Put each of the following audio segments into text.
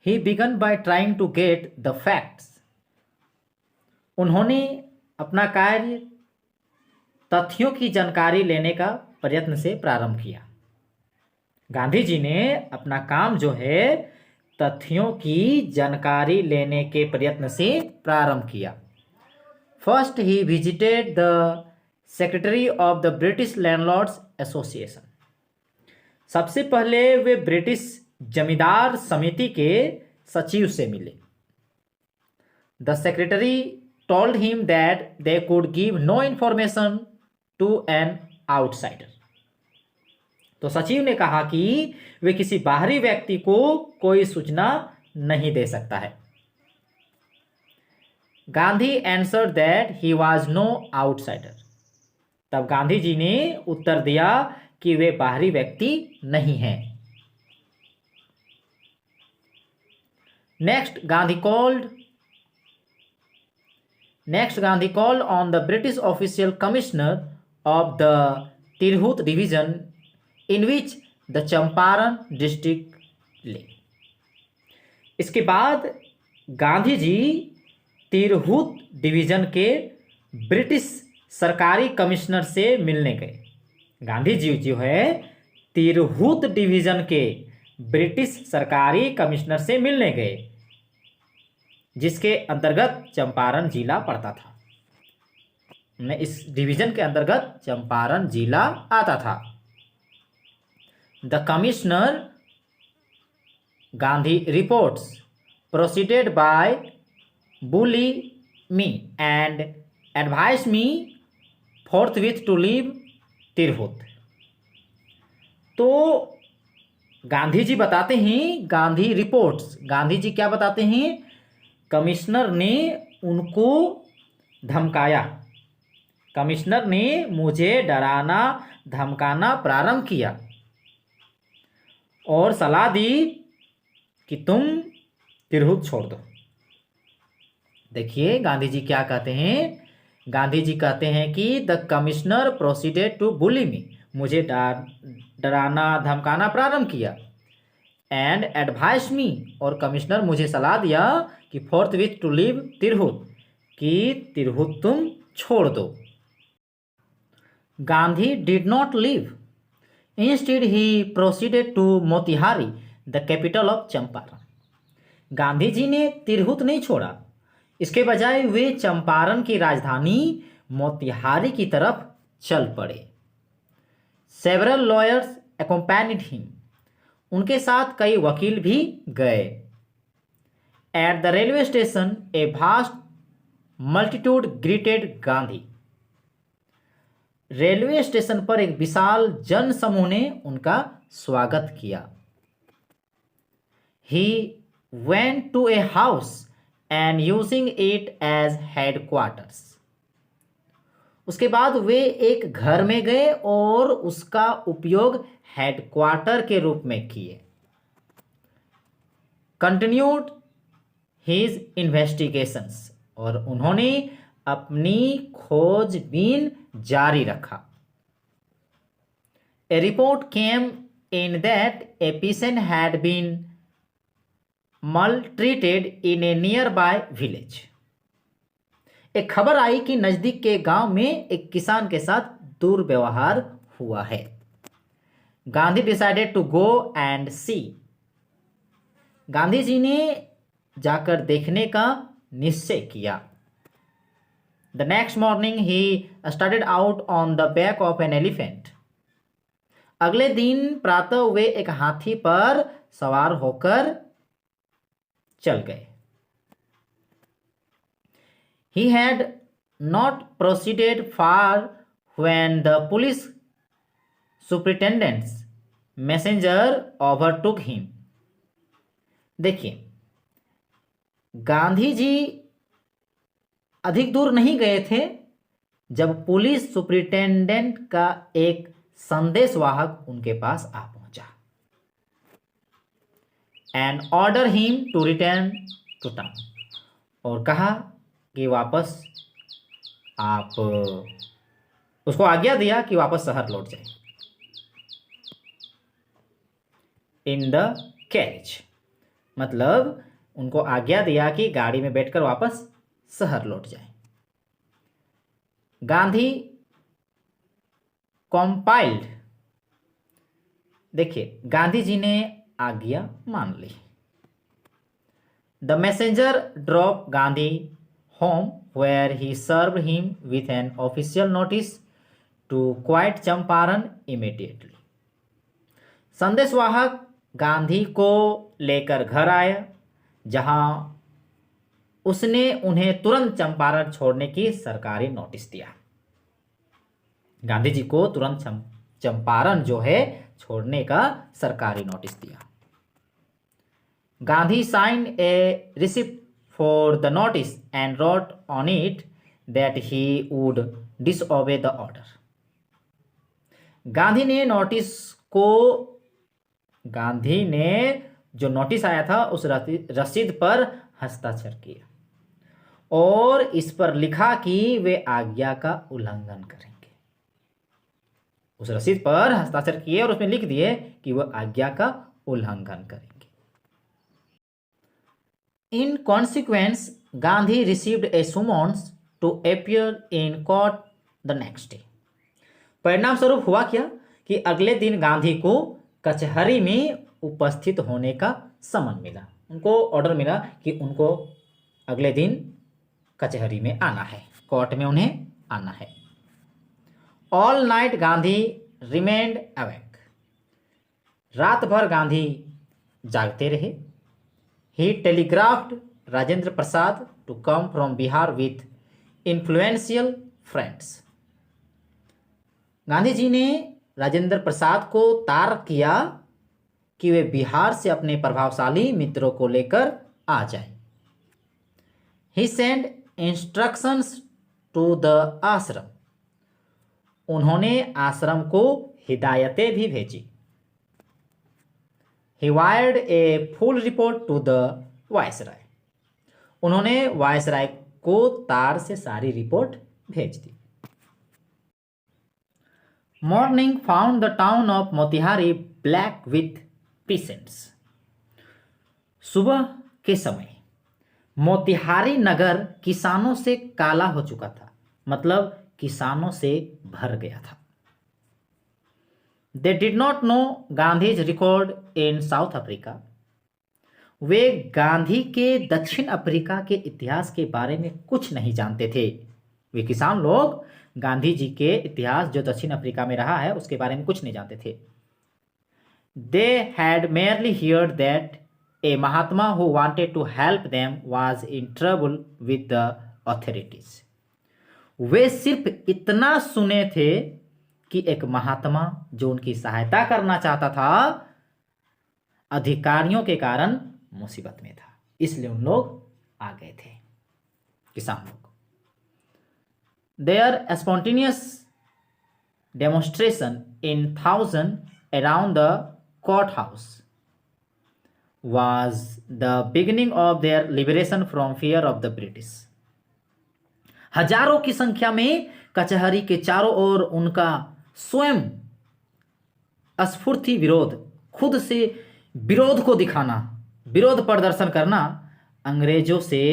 He began by trying to get the facts. उन्होंने अपना कार्य तथ्यों की जानकारी लेने का प्रयत्न से प्रारंभ किया। गांधी जी ने अपना काम जो है तथ्यों की जानकारी लेने के प्रयत्न से प्रारंभ किया। First he visited the secretary of the British landlords association. सबसे पहले वे ब्रिटिश जमींदार समिति के सचिव से मिले। The secretary told him that they could give no information to an outsider. तो सचिव ने कहा कि वे किसी बाहरी व्यक्ति को कोई सूचना नहीं दे सकता है। Gandhi answered that he was no outsider. तब गांधी जी ने उत्तर दिया कि वे बाहरी व्यक्ति नहीं हैं। Next Gandhi called on the British official commissioner of the Tirhut division in which the Champaran district ले। इसके बाद गांधी जी तिरहुत डिवीजन के ब्रिटिश सरकारी कमिश्नर से मिलने गए। गांधी जी जो है तिरहुत डिवीजन के ब्रिटिश सरकारी कमिश्नर से मिलने गए, जिसके अंतर्गत चंपारण जिला पड़ता था। इस डिवीजन के अंतर्गत चंपारण जिला आता था। The commissioner Gandhi reports proceeded by bully me and advised me forthwith to leave Tirhut. तो गांधी जी बताते हैं, गांधी रिपोर्ट्स, गांधी जी क्या बताते हैं, कमिश्नर ने उनको धमकाया, कमिश्नर ने मुझे डराना धमकाना प्रारंभ किया और सलाह दी कि तुम तिरहुत छोड़ दो। देखिए गांधी जी क्या कहते हैं, गांधी जी कहते हैं कि the commissioner proceeded to bully me, मुझे डराना धमकाना प्रारंभ किया, एंड एडवाइस मी, और कमिश्नर मुझे सलाह दिया कि फोर्थविथ टू लीव तिरहुत, कि तिरहुत तुम छोड़ दो। Gandhi did not leave, instead he proceeded to Motihari the capital of Champaran. Gandhi ji ने तिरहुत नहीं छोड़ा, इसके बजाय वे चंपारण की राजधानी मोतिहारी की तरफ चल पड़े। सेवरल लॉयर्स accompanied हिम, उनके साथ कई वकील भी गए। At the railway station a vast multitude greeted Gandhi, railway station पर एक विशाल जन समूह ने उनका स्वागत किया। He went to a house and using it as headquarters, उसके बाद वे एक घर में गए और उसका उपयोग हेडक्वार्टर के रूप में किए। कंटिन्यूड हिज इन्वेस्टिगेशंस, और उन्होंने अपनी खोजबीन जारी रखा। A report came in that a patient had been maltreated in a nearby village, एक खबर आई कि नजदीक के गांव में एक किसान के साथ दुर्व्यवहार हुआ है। Gandhi decided to go and see, Gandhi ji ने जाकर देखने का निश्चय किया। The next morning he started out on the back of an elephant, अगले दिन प्रातः वे एक हाथी पर सवार होकर चल गए। He had not proceeded far when the police superintendent's messenger overtook him. देखिए गांधी जी अधिक दूर नहीं गए थे जब पुलिस सुपरिटेंडेंट का एक संदेशवाहक उनके पास आ पहुंचा। And order him to return to town, और कहा कि वापस आप, उसको आज्ञा दिया कि वापस शहर लौट जाए। इन द कैरेज, मतलब उनको आज्ञा दिया कि गाड़ी में बैठकर वापस शहर लौट जाए। गांधी कॉम्पाइल्ड, देखिए गांधी जी ने आज्ञा मान ली। The messenger drop Gandhi home where he served him with an official notice to quit Champaran immediately. संदेशवाहक गांधी को लेकर घर आया, जहां उसने उन्हें तुरंत चंपारण छोड़ने की सरकारी नोटिस दिया। गांधी जी को तुरंत चंपारण जो है छोड़ने का सरकारी नोटिस दिया। Gandhi signed A receipt for the notice and wrote on it that he would disobey the order. Gandhi ने जो नोटिस आया था उस रसीद पर हस्ताक्षर किया और इस पर लिखा कि वे आज्ञा का उल्लंघन करेंगे। उस रसीद पर हस्ताक्षर किए और उसमें लिख दिए कि वह आज्ञा का उल्लंघन करेंगे। In consequence Gandhi received a summons to appear in court the next day. परिणाम स्वरूप हुआ क्या कि अगले दिन गांधी को कचहरी में उपस्थित होने का समन मिला। उनको ऑर्डर मिला कि उनको अगले दिन कचहरी में आना है, कोर्ट में उन्हें आना है। All night Gandhi remained awake. रात भर गांधी जागते रहे। He telegraphed Rajendra Prasad to come from Bihar with influential friends. Gandhi ji ने राजेंद्र प्रसाद को तार किया कि वे बिहार से अपने प्रभावशाली मित्रों को लेकर आ जाएं। He send instructions to the ashram. उन्होंने आश्रम को हिदायतें भी भेजी। He wired a full report to the viceroy. उन्होंने वायसराय को तार से सारी रिपोर्ट भेज दी। Morning found the town of Motihari black with peasants. सुबह के समय मोतिहारी नगर किसानों से काला हो चुका था, मतलब किसानों से भर गया था। They did not know Gandhi's record in South Africa. वे गांधी के दक्षिण अफ्रीका के इतिहास के बारे में कुछ नहीं जानते थे। वे किसान लोग गांधी जी के इतिहास जो दक्षिण अफ्रीका में रहा है उसके बारे में कुछ नहीं जानते थे। They had merely heard that a mahatma who wanted to help them was in trouble with the authorities. वे सिर्फ इतना सुने थे कि एक महात्मा जो उनकी सहायता करना चाहता था अधिकारियों के कारण मुसीबत में था, इसलिए उन लोग आ गए थे, किसान लोग। Their spontaneous demonstration in 1000 around the court house was the beginning of their liberation from fear of the British। हजारों की संख्या में कचहरी के चारों ओर उनका स्वयं स्फूर्ति विरोध, खुद से विरोध को दिखाना, विरोध प्रदर्शन करना अंग्रेजों से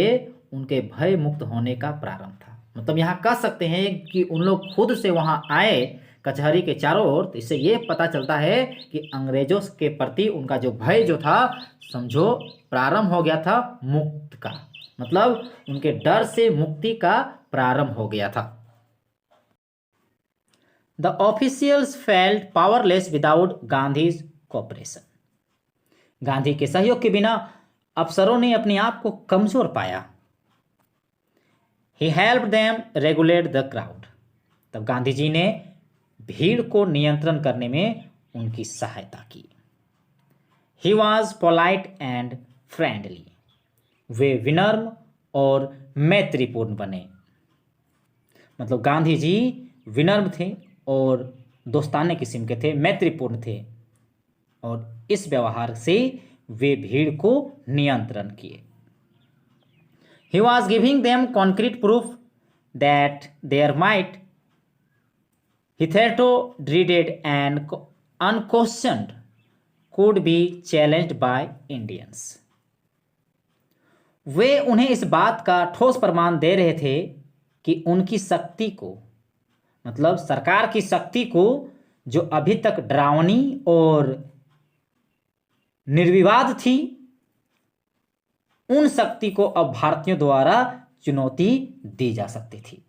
उनके भय मुक्त होने का प्रारंभ था। मतलब यहाँ कह सकते हैं कि उन लोग खुद से वहाँ आए कचहरी के चारों ओर, तो इससे ये पता चलता है कि अंग्रेजों के प्रति उनका जो भय जो था समझो प्रारंभ हो गया था मुक्त का, मतलब उनके डर से मुक्ति का प्रारंभ हो गया था। The officials felt powerless without Gandhi's cooperation. Gandhi के सहयोग के बिना अफसरों ने अपने आप को कमजोर पाया। He helped them regulate the crowd. तब गांधी जी ने भीड़ को नियंत्रण करने में उनकी सहायता की। He was polite and friendly. वे विनम्र और मैत्रीपूर्ण बने। मतलब गांधी जी विनम्र थे और दोस्ताने किस्म के थे, मैत्रीपूर्ण थे, और इस व्यवहार से वे भीड़ को नियंत्रण किए। He was giving them concrete proof that their might hitherto dreaded and unquestioned could be challenged by Indians। वे उन्हें इस बात का ठोस प्रमाण दे रहे थे कि उनकी शक्ति को, मतलब सरकार की शक्ति को, जो अभी तक डरावनी और निर्विवाद थी, उन शक्ति को अब भारतीयों द्वारा चुनौती दी जा सकती थी।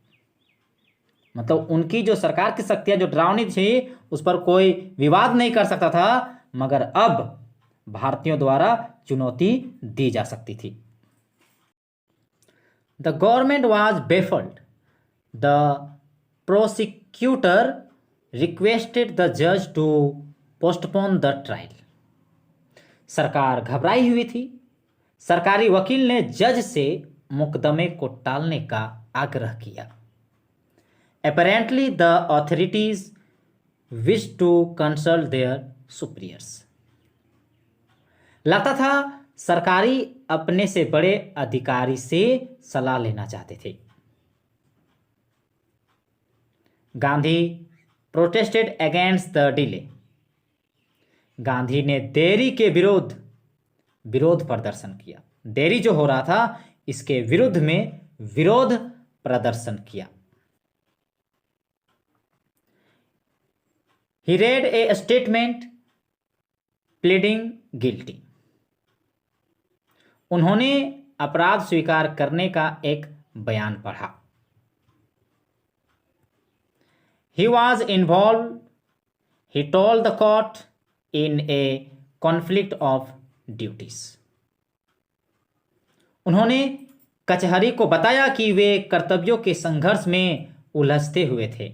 मतलब उनकी जो सरकार की शक्तियां जो डरावनी थी उस पर कोई विवाद नहीं कर सकता था, मगर अब भारतीयों द्वारा चुनौती दी जा सकती थी। The government was baffled. The prosecutor requested the जज टू पोस्टपोन द ट्रायल। सरकार घबराई हुई थी। सरकारी वकील ने जज से मुकदमे को टालने का आग्रह किया। Apparently the authorities wished to consult their superiors. लगता था सरकारी अपने से बड़े अधिकारी से सलाह लेना चाहते थे। Gandhi protested against the delay. Gandhi ने देरी के विरोध प्रदर्शन किया। देरी जो हो रहा था इसके विरुद्ध में विरोध प्रदर्शन किया। He read a statement pleading guilty. उन्होंने अपराध स्वीकार करने का एक बयान पढ़ा। He was involved, he told the court, in a conflict of duties. उन्होंने कचहरी को बताया कि वे कर्तव्यों के संघर्ष में उलझते हुए थे।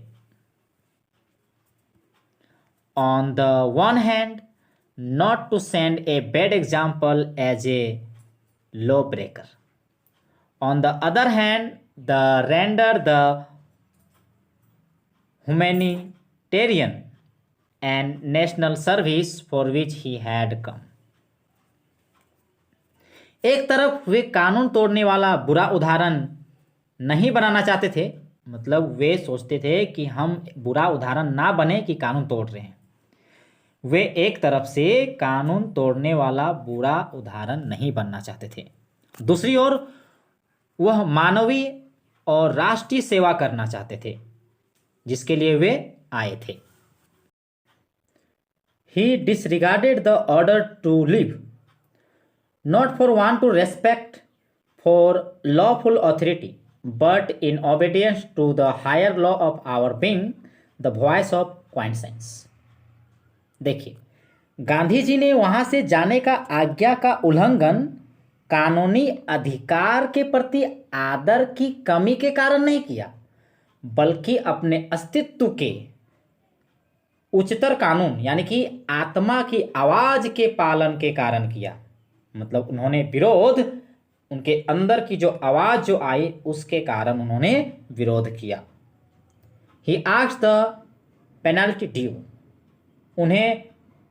On the one hand, not to send a bad example as a lawbreaker. On the other hand, the render the humanitarian and national service for which he had come. एक तरफ वे कानून तोड़ने वाला बुरा उदाहरण नहीं बनाना चाहते थे, मतलब वे सोचते थे कि हम बुरा उदाहरण ना बने कि कानून तोड़ रहे हैं। वे एक तरफ से कानून तोड़ने वाला बुरा उदाहरण नहीं बनना चाहते थे, दूसरी ओर वह मानवीय और राष्ट्रीय सेवा करना चाहते थे जिसके लिए वे आए थे। He disregarded the order to live, not for want to respect for lawful authority, but in obedience to the higher law of our being, the voice of conscience. देखिए, गांधी जी ने वहां से जाने का आज्ञा का उल्लंघन कानूनी अधिकार के प्रति आदर की कमी के कारण नहीं किया, बल्कि अपने अस्तित्व के उच्चतर कानून यानी कि आत्मा की आवाज के पालन के कारण किया। मतलब उन्होंने विरोध, उनके अंदर की जो आवाज जो आई उसके कारण उन्होंने विरोध किया। He asked the penalty due, उन्हें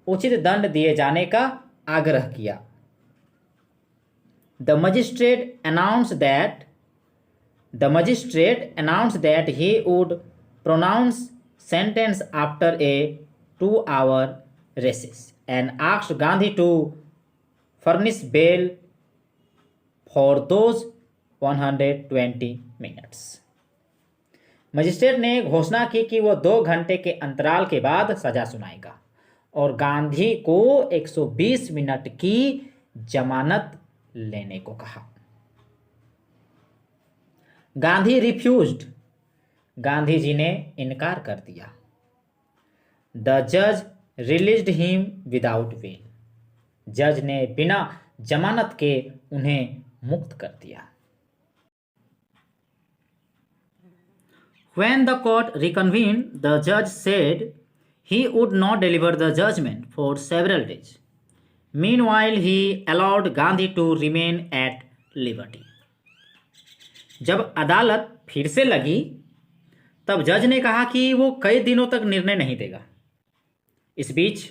उचित दंड दिए जाने का आग्रह किया। The magistrate announced that he would pronounce sentence after a 2-hour recess and asked Gandhi to furnish bail for those 120 minutes. Magistrate ने घोषणा की कि वह 2 घंटे के अंतराल के बाद सजा सुनाएगा और गांधी को 120 मिनट की जमानत लेने को कहा। गांधी रिफ्यूज्ड, गांधी जी ने इनकार कर दिया। द जज रिलीज्ड हिम विदाउट बेल, जज ने बिना जमानत के उन्हें मुक्त कर दिया। When the court reconvened, the judge said he would not deliver the judgment for several days. Meanwhile, he allowed Gandhi to remain at liberty. जब अदालत फिर से लगी तब जज ने कहा कि वो कई दिनों तक निर्णय नहीं देगा। इस बीच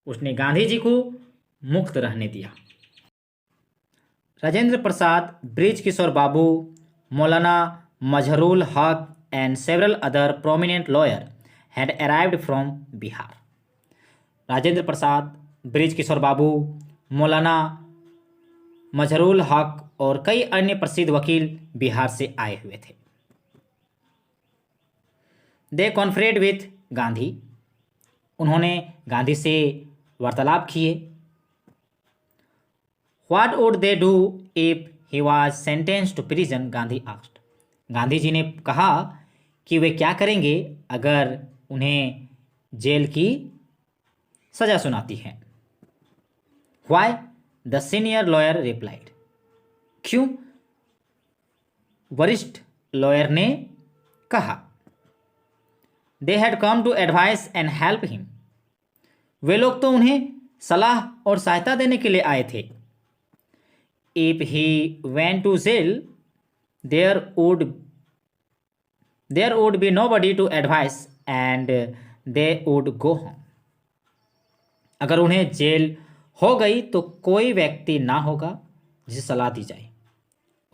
उसने गांधी जी को मुक्त रहने दिया। राजेंद्र प्रसाद, बृज किशोर बाबू, मौलाना मजहरुल हक and several other prominent lawyers had arrived from Bihar. Rajendra Prasad, Brij Kishore बाबू, मौलाना मजहरुल हक और कई अन्य प्रसिद्ध वकील बिहार से आए हुए थे। दे कॉन्फ्रेड विथ गांधी, उन्होंने गांधी से वार्तालाप किए। What would they do if he was sentenced to prison, Gandhi asked. Gandhi ji ने कहा कि वे क्या करेंगे अगर उन्हें जेल की सजा सुनाती है। Why, the senior lawyer replied, क्यों, वरिष्ठ लॉयर ने कहा। They had come to advise and help him, वे लोग तो उन्हें सलाह और सहायता देने के लिए आए थे। If he went to jail there would be nobody to advise and they would go home, अगर उन्हें जेल हो गई तो कोई व्यक्ति ना होगा जिसे सलाह दी जाए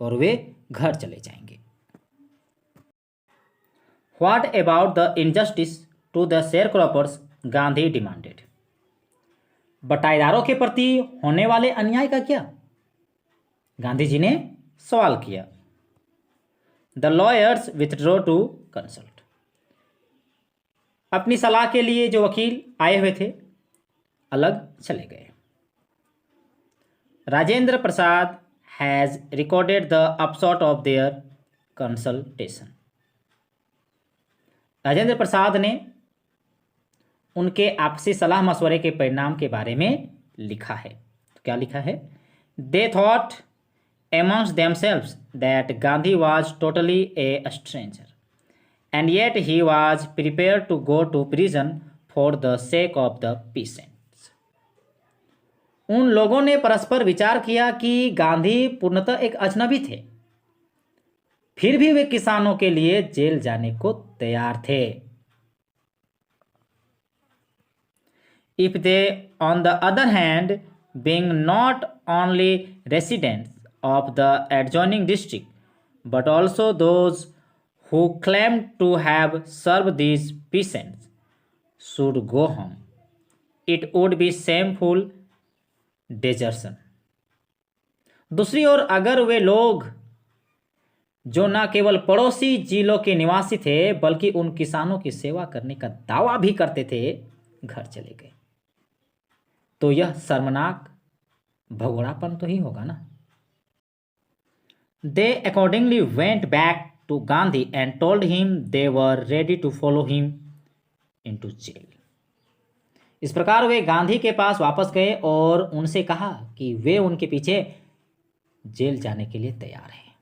और वे घर चले जाएंगे। What about the injustice to the sharecroppers, Gandhi demanded, बटाईदारों के प्रति होने वाले अन्याय का क्या, गांधी जी ने सवाल किया। The lawyers withdraw to consult, अपनी सलाह के लिए जो वकील आए हुए थे अलग चले गए। Rajendra Prasad has recorded the upshot of their consultation, Rajendra Prasad ने उनके आपसी सलाह मशवरे के परिणाम के बारे में लिखा है। तो क्या लिखा है? They thought amongst themselves that Gandhi was totally a stranger, and yet he was prepared to go to prison for the sake of the peasants. उन लोगों ने परस्पर विचार किया कि गांधी पूर्णतः एक अजनबी थे, फिर भी वे किसानों के लिए जेल जाने को तैयार थे। If they, on the other hand, being not only residents of the adjoining district, but also those who claimed to have served these peasants, should go home, it would be shameful desertion. दूसरी ओर अगर वे लोग जो न केवल पड़ोसी जिलों के निवासी थे बल्कि उन किसानों की सेवा करने का दावा भी करते थे, घर चले गए, तो यह शर्मनाक भगोड़ापन तो ही होगा ना। They accordingly went back to Gandhi and told him they were ready to follow him into jail. इस प्रकार वे गांधी के पास वापस गए और उनसे कहा कि वे उनके पीछे जेल जाने के लिए तैयार हैं।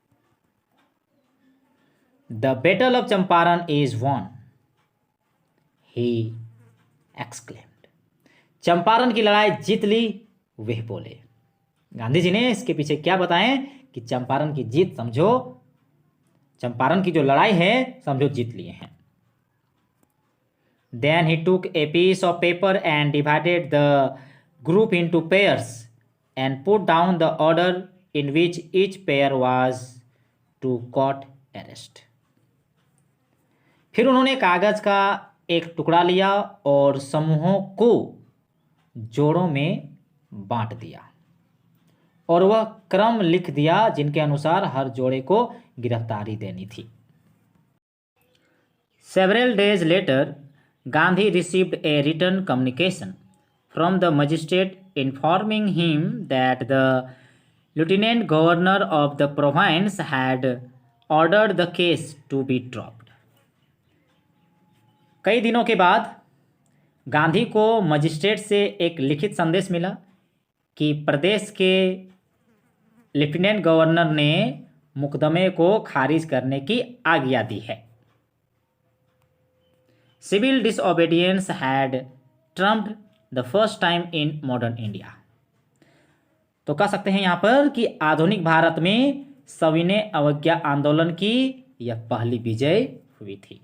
The battle of Champaran is won, he exclaimed. Champaran की लड़ाई जीत ली, वे बोले। गांधी जी ने इसके पीछे क्या बताएं कि चंपारण की जीत समझो, चंपारण की जो लड़ाई है समझो जीत लिए हैं। Then he took a piece of paper and divided the group into pairs and put down the order in which each pair was to court arrest. फिर उन्होंने कागज का एक टुकड़ा लिया और समूहों को जोड़ों में बांट दिया और वह क्रम लिख दिया जिनके अनुसार हर जोड़े को गिरफ्तारी देनी थी। Several days later, Gandhi received a written communication from the magistrate informing him that the lieutenant governor of the province had ordered the case to be dropped. कई दिनों के बाद गांधी को मजिस्ट्रेट से एक लिखित संदेश मिला कि प्रदेश के लेफ्टिनेंट गवर्नर ने मुकदमे को खारिज करने की आज्ञा दी है। Civil disobedience had trumped the first time in modern India. तो कह सकते हैं यहाँ पर कि आधुनिक भारत में सविनय अवज्ञा आंदोलन की यह पहली विजय हुई थी।